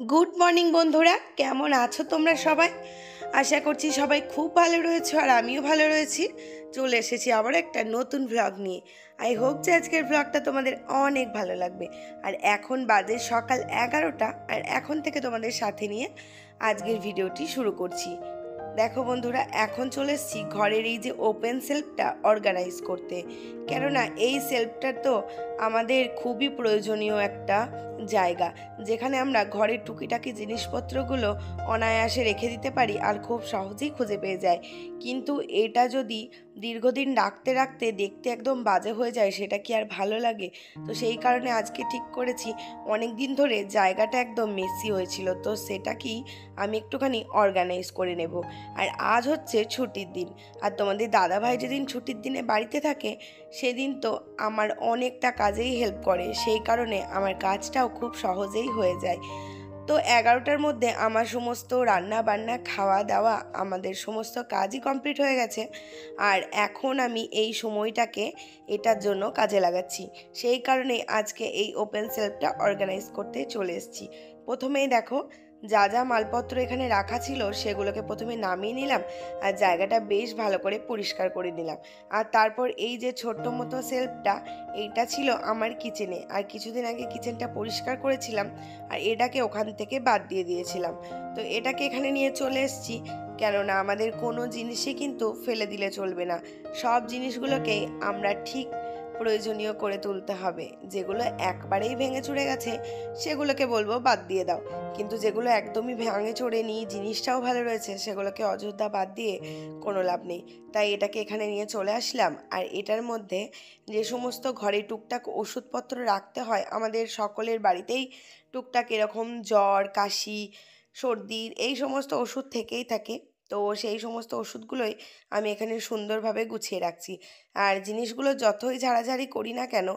Good morning বন্ধুরা, কেমন আছো তোমরা সবাই? আশা করছি সবাই খুব ভালো রয়েছো আর আমিও ভালো রয়েছি। চলে এসেছি আবার একটা নতুন ভ্লগ নিয়ে। আই হোপ যে আজকের ভ্লগটা তোমাদের অনেক ভালো লাগবে। আর এখন বাজে সকাল 11টা, আর এখন থেকে তোমাদের সাথে নিয়ে আজকের ভিডিওটি শুরু করছি। দেখো বন্ধুরা, এখন চলে এসেছি ঘরের এই যে ওপেন সেলফটা অর্গানাইজ করতে। কেননা এই সেলফটা তো আমাদের খুবই প্রয়োজনীয় একটা জায়গা, যেখানে আমরা ঘরের টুকিটাকি জিনিসপত্রগুলো অনায়াসে রেখে দিতে পারি আর খুব সহজেই খুঁজে পেয়ে যায়। কিন্তু এটা যদি দীর্ঘদিন রাখতে রাখতে দেখতে একদম বাজে হয়ে যায়, সেটা কি আর ভালো লাগে? তো সেই কারণে আজকে ঠিক করেছি, অনেক দিন ধরে জায়গাটা একদম মেসি হয়েছিল, তো সেটা কি আমি একটুখানি অর্গানাইজ করে নেব। আর আজ হচ্ছে ছুটির দিন, আর তোমাদের দাদাভাই যেদিন ছুটির দিনে বাড়িতে থাকে সেদিন তো আমার অনেকটা কাজেই হেল্প করে, সেই কারণে আমার কাজটাও খুব সহজেই হয়ে যায়। তো 11টার মধ্যে আমার সমস্ত রান্না বান্না খাওয়া দাওয়া আমাদের সমস্ত কাজই কমপ্লিট হয়ে গেছে। আর এখন আমি এই সময়টাকে এটার জন্য কাজে লাগাচ্ছি। সেই কারণে আজকে এই ওপেন সেলফটা অর্গানাইজ করতে চলে এসেছি। প্রথমেই দেখো, যা যা মালপত্র এখানে রাখা ছিল সেগুলোকে প্রথমে নামিয়ে নিলাম আর জায়গাটা বেশ ভালো করে পরিষ্কার করে নিলাম। আর তারপর এই যে ছোট্ট মতো সেলফটা, এইটা ছিল আমার কিচেনে, আর কিছুদিন আগে কিচেনটা পরিষ্কার করেছিলাম আর এটাকে ওখান থেকে বাদ দিয়ে দিয়েছিলাম। তো এটাকে এখানে নিয়ে চলে এসেছি, কেননা আমাদের কোনো জিনিসই কিন্তু ফেলে দিলে চলবে না। সব জিনিসগুলোকেই আমরা ঠিক প্রয়োজনীয় করে তুলতে হবে। যেগুলো একবারেই ভেঙে চুরে গেছে সেগুলোকে বলবো বাদ দিয়ে দাও, কিন্তু যেগুলো একদমই ভেঙে চড়েনি, জিনিসটাও ভালো রয়েছে, সেগুলোকে অযোধ্যা বাদ দিয়ে কোনো লাভ নেই। তাই এটাকে এখানে নিয়ে চলে আসলাম। আর এটার মধ্যে যে সমস্ত ঘরে টুকটাক ওষুধপত্র রাখতে হয়, আমাদের সকলের বাড়িতেই টুকটাক এরকম জ্বর কাশি সর্দির এই সমস্ত ওষুধ থেকেই থাকে। তো সেই সমস্ত ওষুধগুলোই আমি এখানে সুন্দরভাবে গুছিয়ে রাখছি। আর জিনিসগুলো যতই ঝাড়াঝাড়ি করি না কেন,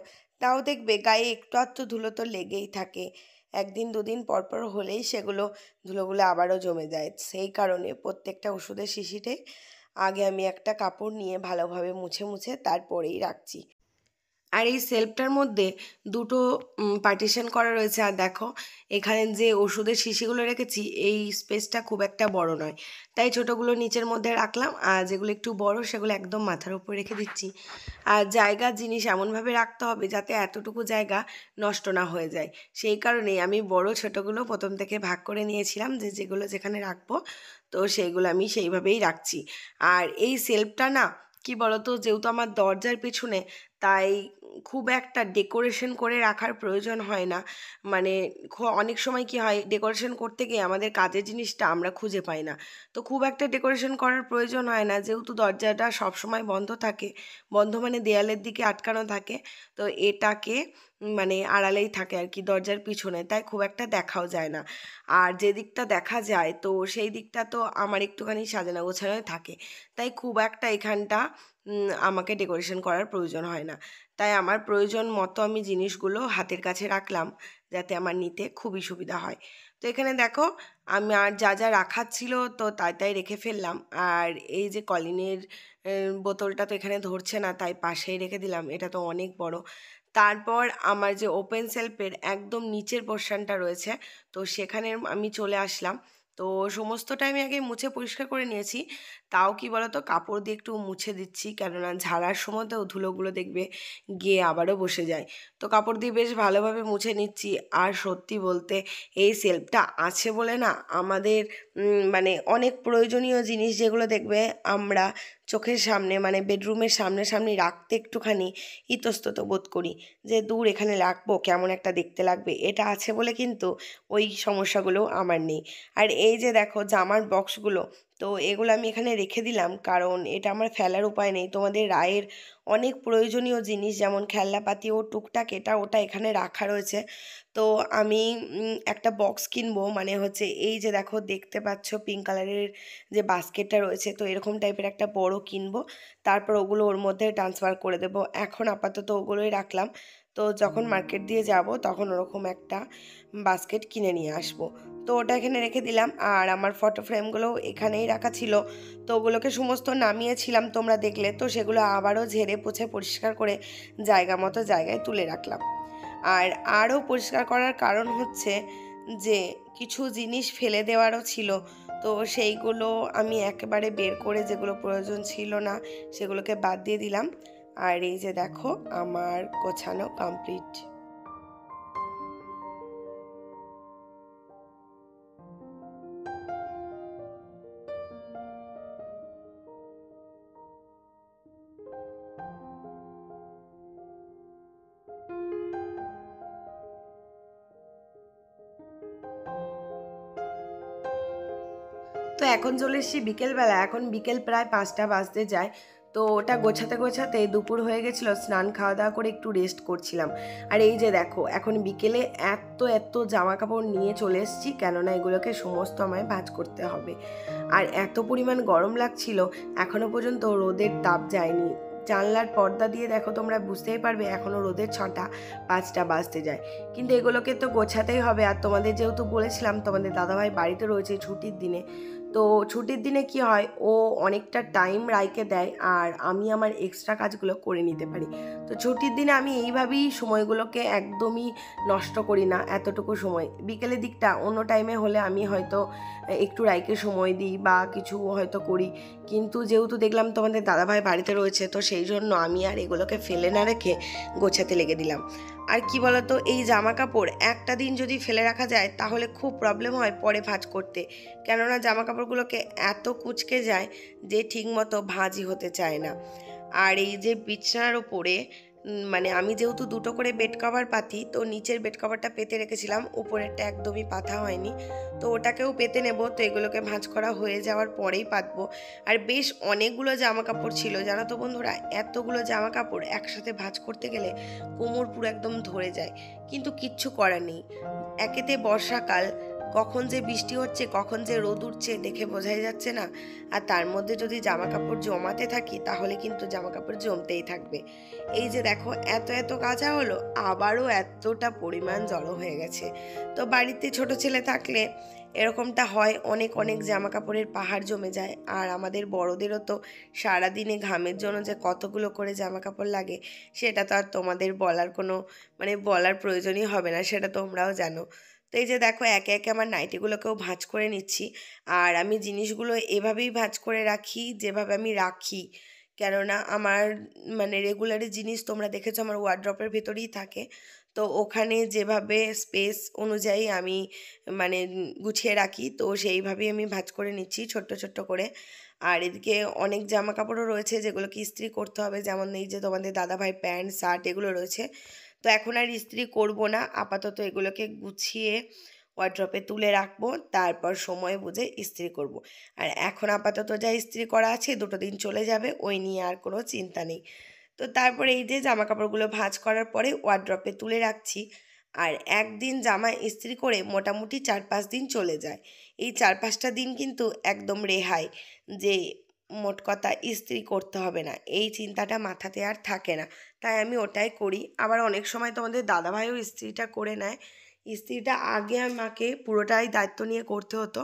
তাও দেখবে গায়ে একটু আধটু ধুলো তো লেগেই থাকে। একদিন দুদিন পরপর হলেই সেগুলো ধুলোগুলো আবারও জমে যায়। সেই কারণে প্রত্যেকটা ওষুধের শিশিতে আগে আমি একটা কাপড় নিয়ে ভালোভাবে মুছে মুছে তারপরেই রাখছি। আর এই সেলফটার মধ্যে দুটো পার্টিশন করা রয়েছে। আর দেখো, এখানে যে ওষুধের শিশিগুলো রেখেছি এই স্পেসটা খুব একটা বড় নয়, তাই ছোটোগুলো নিচের মধ্যে রাখলাম, আর যেগুলো একটু বড় সেগুলো একদম মাথার উপর রেখে দিচ্ছি। আর জায়গার জিনিস এমনভাবে রাখতে হবে যাতে এতটুকু জায়গা নষ্ট না হয়ে যায়। সেই কারণেই আমি বড় ছোটোগুলো প্রথম থেকে ভাগ করে নিয়েছিলাম, যে যেগুলো যেখানে রাখবো তো সেইগুলো আমি সেইভাবেই রাখছি। আর এই সেলফটা না, কি বলতো, যেহেতু আমার দরজার পিছনে, তাই খুব একটা ডেকোরেশন করে রাখার প্রয়োজন হয় না। মানে অনেক সময় কি হয়, ডেকোরেশন করতে গিয়ে আমাদের কাজের জিনিসটা আমরা খুঁজে পাই না। তো খুব একটা ডেকোরেশন করার প্রয়োজন হয় না, যেহেতু দরজাটা সবসময় বন্ধ থাকে। বন্ধ মানে দেয়ালের দিকে আটকানো থাকে। তো এটাকে মানে আড়ালেই থাকে আর কি, দরজার পিছনে, তাই খুব একটা দেখাও যায় না। আর যে দিকটা দেখা যায় তো সেই দিকটা তো আমার একটুখানি সাজানো গোছানোই থাকে, তাই খুব একটা এখানটা আমাকে ডেকোরেশন করার প্রয়োজন হয় না। তাই আমার প্রয়োজন মতো আমি জিনিসগুলো হাতের কাছে রাখলাম, যাতে আমার নিতে খুবই সুবিধা হয়। তো এখানে দেখো, আমি আর যা যা রাখার ছিল তো তাই তাই রেখে ফেললাম। আর এই যে কলিনের বোতলটা তো এখানে ধরছে না, তাই পাশেই রেখে দিলাম, এটা তো অনেক বড়। তারপর আমার যে ওপেন সেলফের একদম নিচের পোর্শনটা রয়েছে, তো সেখানে আমি চলে আসলাম। তো সমস্তটা আমি আগে মুছে পরিষ্কার করে নিয়েছি। তাও কি বলতো, কাপড় দিয়ে একটু মুছে দিচ্ছি, কেননা ঝাড়ার সময়তেও ধুলোগুলো দেখবে গিয়ে আবারও বসে যায়। তো কাপড় দিয়ে বেশ ভালোভাবে মুছে নিচ্ছি। আর সত্যি বলতে, এই সেলফটা আছে বলে না আমাদের মানে অনেক প্রয়োজনীয় জিনিস যেগুলো দেখবে আমরা চোখের সামনে মানে বেডরুমের সামনাসামনি রাখতে একটুখানি ইতস্তত বোধ করি, যে দূর এখানে রাখবো কেমন একটা দেখতে লাগবে, এটা আছে বলে কিন্তু ওই সমস্যাগুলো আমার নেই। আর এই যে দেখো জামার বক্সগুলো, তো এগুলো আমি এখানে রেখে দিলাম, কারণ এটা আমার ফেলার উপায় নেই। তোমাদের রায়ের অনেক প্রয়োজনীয় জিনিস যেমন খেলনাপাতি ও টুকটাক এটা ওটা এখানে রাখা রয়েছে। তো আমি একটা বক্স কিনবো, মানে হচ্ছে এই যে দেখো দেখতে পাচ্ছ পিঙ্ক কালারের যে বাস্কেটটা রয়েছে, তো এরকম টাইপের একটা বড় কিনবো। তারপর ওগুলো ওর মধ্যে ট্রান্সফার করে দেবো। এখন আপাতত ওগুলোই রাখলাম। তো যখন মার্কেট দিয়ে যাব তখন ওরকম একটা বাস্কেট কিনে নিয়ে আসবো। তো ওটা এখানে রেখে দিলাম। আর আমার ফটো ফ্রেমগুলো এখানেই রাখা ছিল, তো ওগুলোকে সমস্ত নামিয়েছিলাম তোমরা দেখলে, তো সেগুলো আবারও ঝেড়ে পুছে পরিষ্কার করে জায়গা মতো জায়গায় তুলে রাখলাম। আর আরও পরিষ্কার করার কারণ হচ্ছে যে কিছু জিনিস ফেলে দেওয়ারও ছিল, তো সেইগুলো আমি একেবারে বের করে যেগুলো প্রয়োজন ছিল না সেগুলোকে বাদ দিয়ে দিলাম। আর এই যে দেখো আমার গোছানো কমপ্লিট। তো এখন চলে এসেছি বিকেলবেলা, এখন বিকেল প্রায় 5টা বাজতে যায়। তো ওটা গোছাতে গোছাতে দুপুর হয়ে গেছিলো, স্নান খাওয়া দাওয়া করে একটু রেস্ট করছিলাম। আর এই যে দেখো এখন বিকেলে এত এত জামা কাপড় নিয়ে চলে এসেছি, কেননা এগুলোকে সমস্ত আমায় ভাঁজ করতে হবে। আর এত পরিমাণ গরম লাগছিল, এখনো পর্যন্ত রোদের তাপ যায়নি। জানলার পর্দা দিয়ে দেখো তোমরা বুঝতেই পারবে এখনও রোদের ছটা 5টা বাজতে যায়। কিন্তু এগুলোকে তো গোছাতেই হবে। আর তোমাদের যেহেতু বলেছিলাম তোমাদের দাদাভাই বাড়িতে রয়েছে ছুটির দিনে, তো ছুটির দিনে কি হয়, ও অনেকটা টাইম রাইখে দেয় আর আমি আমার এক্সট্রা কাজগুলো করে নিতে পারি। তো ছুটির দিনে আমি এইভাবেই সময়গুলোকে একদমই নষ্ট করি না। এতটুকু সময় বিকেলের দিকটা অন্য টাইমে হলে আমি হয়তো একটু রাইখে সময় দিই বা কিছু হয়তো করি, কিন্তু যেহেতু দেখলাম তোমাদের দাদাভাই বাড়িতে রয়েছে, তো সেই জন্য আমি আর এগুলোকে ফেলে না রেখে গোছাতে লেগে দিলাম। আর কি বলতো, এই জামা কাপড় একটা দিন যদি ফেলে রাখা যায় তাহলে খুব প্রবলেম হয় পরে ভাঁজ করতে, কেননা জামা কাপড়গুলোকে এত কুঁচকে যায় যে ঠিকমতো ভাঁজই হতে চায় না। আর এই যে বিছানার ওপরে মানে আমি যেহেতু দুটো করে বেড কভার পাতি, তো নিচের বেড কভারটা পেতে রেখেছিলাম, উপরেরটা একদমই পাতা হয়নি। তো ওটাকেও পেতে নেব, তো এগুলোকে ভাঁজ করা হয়ে যাওয়ার পরেই পাতবো। আর বেশ অনেকগুলো জামা কাপড় ছিল জানো তো বন্ধুরা, এতগুলো জামা কাপড় একসাথে ভাঁজ করতে গেলে কোমর পুরো একদম ধরে যায়। কিন্তু কিচ্ছু করার নেই, একেতে বর্ষাকাল, কখন যে বৃষ্টি হচ্ছে কখন যে রোদ উঠছে দেখে বোঝাই যাচ্ছে না। আর তার মধ্যে যদি জামা কাপড় জমাতে থাকি তাহলে কিন্তু জামা কাপড় জমতেই থাকবে। এই যে দেখো এত এত কাঁচা হলো, আবারও এতটা পরিমাণ জড়ো হয়ে গেছে। তো বাড়িতে ছোট ছেলে থাকলে এরকমটা হয়, অনেক অনেক জামা কাপড়ের পাহাড় জমে যায়। আর আমাদের বড়দেরও তো সারাদিনে ঘামের জন্য যে কতগুলো করে জামা কাপড় লাগে সেটা তো আর তোমাদের বলার কোনো বলার প্রয়োজনই হবে না, সেটা তোমরাও জানো। তো এই যে দেখো একে একে আমার নাইটিগুলোকেও ভাঁজ করে নিচ্ছি। আর আমি জিনিসগুলো এভাবেই ভাঁজ করে রাখি যেভাবে আমি রাখি, কেননা আমার রেগুলারের জিনিস তোমরা দেখেছো আমার ওয়ার্ড্রপের ভেতরেই থাকে। তো ওখানে যেভাবে স্পেস অনুযায়ী আমি গুছিয়ে রাখি, তো সেইভাবেই আমি ভাঁজ করে নিচ্ছি ছোট্ট ছোট্ট করে। আর এদিকে অনেক জামা কাপড়ও রয়েছে যেগুলোকে ইস্ত্রি করতে হবে, যেমন এই যে তোমাদের দাদাভাই প্যান্ট শার্ট এগুলো রয়েছে। তো এখন আর ইস্ত্রি করব না, আপাতত এগুলোকে গুছিয়ে ওয়ার্ড্রপে তুলে রাখবো, তারপর সময় বুঝে ইস্ত্রি করব। আর এখন আপাতত যা ইস্ত্রি করা আছে 2 দিন চলে যাবে, ওই নিয়ে আর কোনো চিন্তা নেই। তো তারপরে এই যে জামা কাপড়গুলো ভাঁজ করার পরে ওয়ার্ড্রপে তুলে রাখছি। আর একদিন জামা ইস্ত্রি করে মোটামুটি 4-5 দিন চলে যায়। এই 4-5টা দিন কিন্তু একদম রেহাই, যে মোট কথা ইস্ত্রি করতে হবে না, এই চিন্তাটা মাথাতে আর থাকে না। তাই আমি ওটাই করি। আবার অনেক সময় তোমাদের দাদাভাইও ইস্ত্রিটা করে নেয়। ইস্ত্রিটা আগে আমাকে পুরোটাই দায়িত্ব নিয়ে করতে হতো,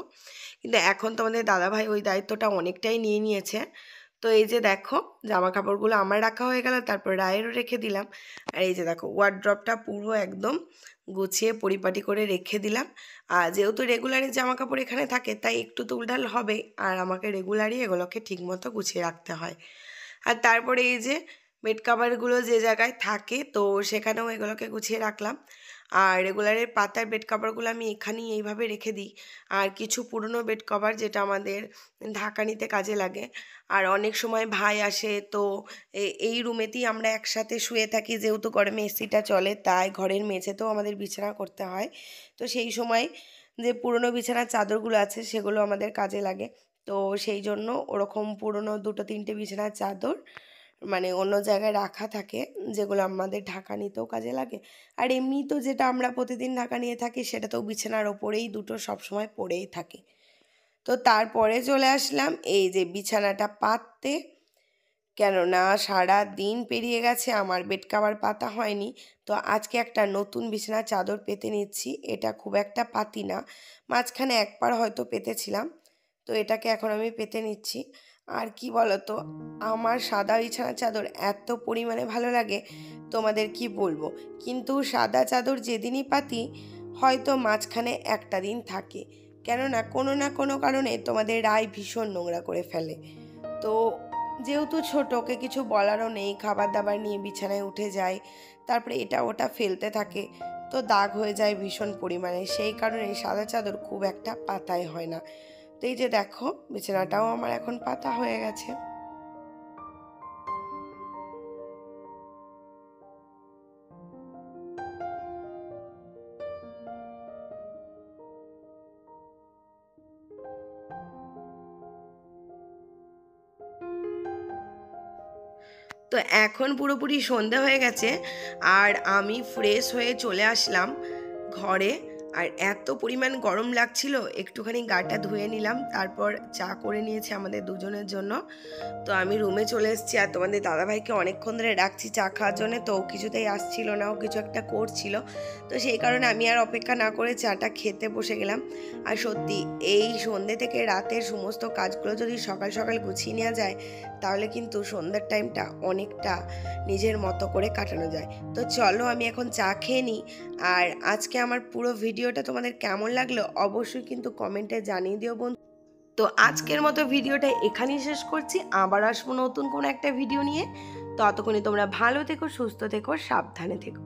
কিন্তু এখন তোমাদের দাদাভাই ওই দায়িত্বটা অনেকটাই নিয়ে নিয়েছে। তো এই যে দেখো জামা কাপড়গুলো আমার রাখা হয়ে গেল, তারপর রায়েরও রেখে দিলাম। আর এই যে দেখো ওয়ার্ড্রপটা পুরো একদম গুছিয়ে পরিপাটি করে রেখে দিলাম। আর যেহেতু রেগুলারই জামা কাপড় এখানে থাকে তাই একটু তুলঢাল হবে, আর আমাকে রেগুলারই এগুলোকে ঠিকমতো গুছিয়ে রাখতে হয়। আর তারপরে এই যে বেড কাভারগুলো যে জায়গায় থাকে তো সেখানেও এগুলোকে গুছিয়ে রাখলাম। আর রেগুলারের পাতার বেড কাভারগুলো আমি এখানেই এইভাবে রেখে দিই। আর কিছু পুরনো বেড কভার যেটা আমাদের ঢাকা নিতে কাজে লাগে। আর অনেক সময় ভাই আসে, তো এই রুমেতেই আমরা একসাথে শুয়ে থাকি, যেহেতু গরমে এসিটা চলে তাই ঘরের মেঝেতেও আমাদের বিছানা করতে হয়। তো সেই সময় যে পুরনো বিছানার চাদরগুলো আছে সেগুলো আমাদের কাজে লাগে। তো সেই জন্য ওরকম পুরনো 2-3টে বিছানার চাদর অন্য জায়গায় রাখা থাকে, যেগুলো আমাদের ঢাকা নিতেও কাজে লাগে। আর এমনি তো যেটা আমরা প্রতিদিন ঢাকা নিয়ে থাকি সেটা তো বিছানার ওপরেই দুটো সবসময় পড়েই থাকে। তো তারপরে চলে আসলাম এই যে বিছানাটা পাততে, কেননা সারা দিন পেরিয়ে গেছে আমার বেড কাভার পাতা হয়নি। তো আজকে একটা নতুন বিছানার চাদর পেতে নিচ্ছি, এটা খুব একটা পাতি না, মাঝখানে একবার হয়তো পেতেছিলাম। তো এটাকে এখন আমি পেতে নিচ্ছি। আর কি বলতো, আমার সাদা বিছানার চাদর এত পরিমাণে ভালো লাগে তোমাদের কি বলবো, কিন্তু সাদা চাদর যেদিনই পাতি হয়তো মাঝখানে একটা দিন থাকে, কেননা কোনো না কোনো কারণে তোমাদের রায় ভীষণ নোংরা করে ফেলে। তো যেহেতু ছোট, ওকে কিছু বলারও নেই, খাবার দাবার নিয়ে বিছানায় উঠে যায়, তারপরে এটা ওটা ফেলতে থাকে, তো দাগ হয়ে যায় ভীষণ পরিমাণে। সেই কারণে সাদা চাদর খুব একটা পাতাই হয় না। তো এই যে দেখো, বিছানাটাও আমার এখন পাতা হয়ে গেছে। তো এখন পুরোপুরি সন্ধে হয়ে গেছে, আর আমি ফ্রেশ হয়ে চলে আসলাম ঘরে। আর এত পরিমাণ গরম লাগছিল, একটুখানি গাটা ধুয়ে নিলাম, তারপর চা করে নিয়েছি আমাদের দুজনের জন্য। তো আমি রুমে চলে এসেছি, আর তোমাদের দাদাভাইকে অনেকক্ষণ ধরে ডাকছি চা খাওয়ার জন্য, তো ও কিছুতেই আসছিল না, ও কিছু একটা করছিল। তো সেই কারণে আমি আর অপেক্ষা না করে চাটা খেতে বসে গেলাম। আর সত্যি এই সন্ধ্যে থেকে রাতের সমস্ত কাজগুলো যদি সকাল সকাল গুছিয়ে নেওয়া যায়, তাহলে কিন্তু সন্ধ্যার টাইমটা অনেকটা নিজের মতো করে কাটানো যায়। তো চলো আমি এখন চা খেয়ে নিই। আর আজকে আমার পুরো ভিডিওটা তোমাদের কেমন লাগলো অবশ্যই কিন্তু কমেন্টে জানিয়ে দিও বন্ধু। তো আজকের মতো ভিডিওটা এখানেই শেষ করছি, আবার আসবো নতুন কোনো একটা ভিডিও নিয়ে। ততক্ষণে তোমরা ভালো থেকো, সুস্থ থেকো, সাবধানে থেকো।